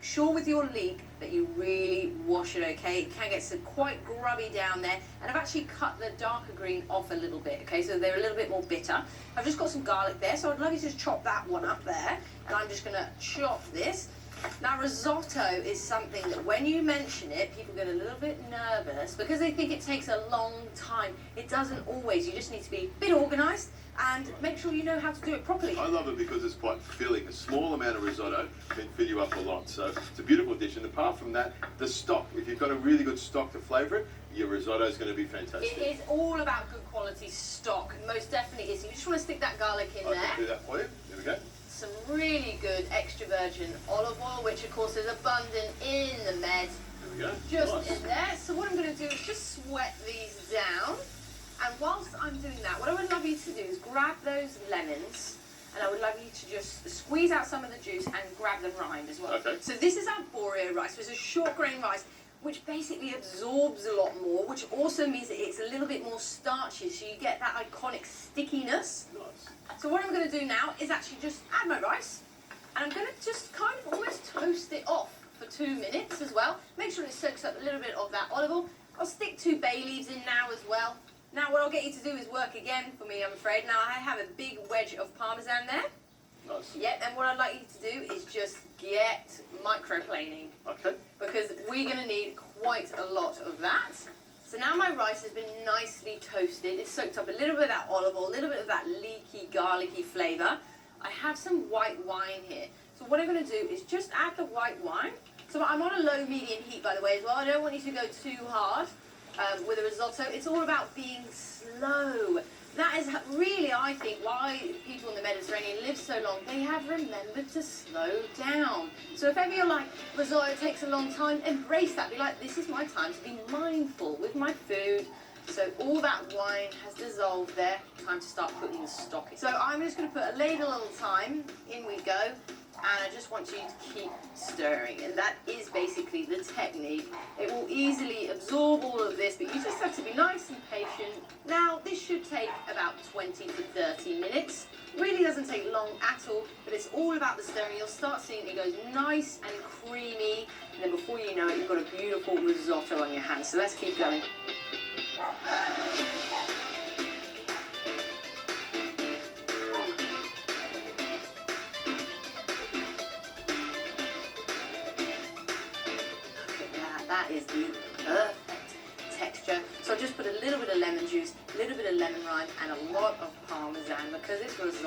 sure with your leek that you really wash it, okay? It can get some quite grubby down there, and I've actually cut the darker green off a little bit, okay? So they're a little bit more bitter. I've just got some garlic there, so I'd love you to just chop that one up there, and I'm just gonna chop this. Now, risotto is something that when you mention it, people get a little bit nervous because they think it takes a long time. It doesn't always. You just need to be a bit organised and make sure you know how to do it properly. I love it because it's quite filling. A small amount of risotto can fill you up a lot. So it's a beautiful dish. And apart from that, the stock, if you've got a really good stock to flavour it, your risotto is going to be fantastic. It is all about good quality stock. Most definitely is. You just want to stick that garlic in there. I can do that for you. There we go. Some really good extra virgin olive oil, which of course is abundant in the Med. There we go. Just Nice. in there. So what I'm going to do is just sweat these down. And whilst I'm doing that, what I would love you to do is grab those lemons, and I would love you to just squeeze out some of the juice and grab the rind as well. Okay. So this is our Borio rice, which is a short grain rice, which basically absorbs a lot more, which also means that it's a little bit more starchy, so you get that iconic stickiness. Nice. So what I'm going to do now is actually just add my rice, and I'm going to just kind of almost toast it off for 2 minutes as well. Make sure it soaks up a little bit of that olive oil. I'll stick 2 bay leaves in now as well. Now what I'll get you to do is work again for me, I'm afraid. Now I have a big wedge of Parmesan there. Nice. Yep, and what I'd like you to do is just get microplaning, Okay. because we're going to need quite a lot of that. So now my rice has been nicely toasted. It's soaked up a little bit of that olive oil, a little bit of that leeky, garlicky flavour. I have some white wine here. So what I'm going to do is just add the white wine. So I'm on a low medium heat, by the way, as well. I don't want you to go too hard with a risotto. It's all about being slow. That is really, I think, why people in the Mediterranean live so long. They have remembered to slow down. So if ever you're like, risotto takes a long time, embrace that. Be like, this is my time to be mindful with my food. So all that wine has dissolved there. Time to start putting the stock in. So I'm just going to put a ladle at a time. In we go. And I just want you to keep stirring, and that is basically the technique. It will easily absorb all of this, but you just have to be nice and patient. Now, this should take about 20 to 30 minutes. Really doesn't take long at all, but it's all about the stirring. You'll start seeing it goes nice and creamy, and then before you know it, you've got a beautiful risotto on your hands. So let's keep going. That is the perfect texture. So I just put a little bit of lemon juice, a little bit of lemon rind, and a lot of Parmesan because it's risotto.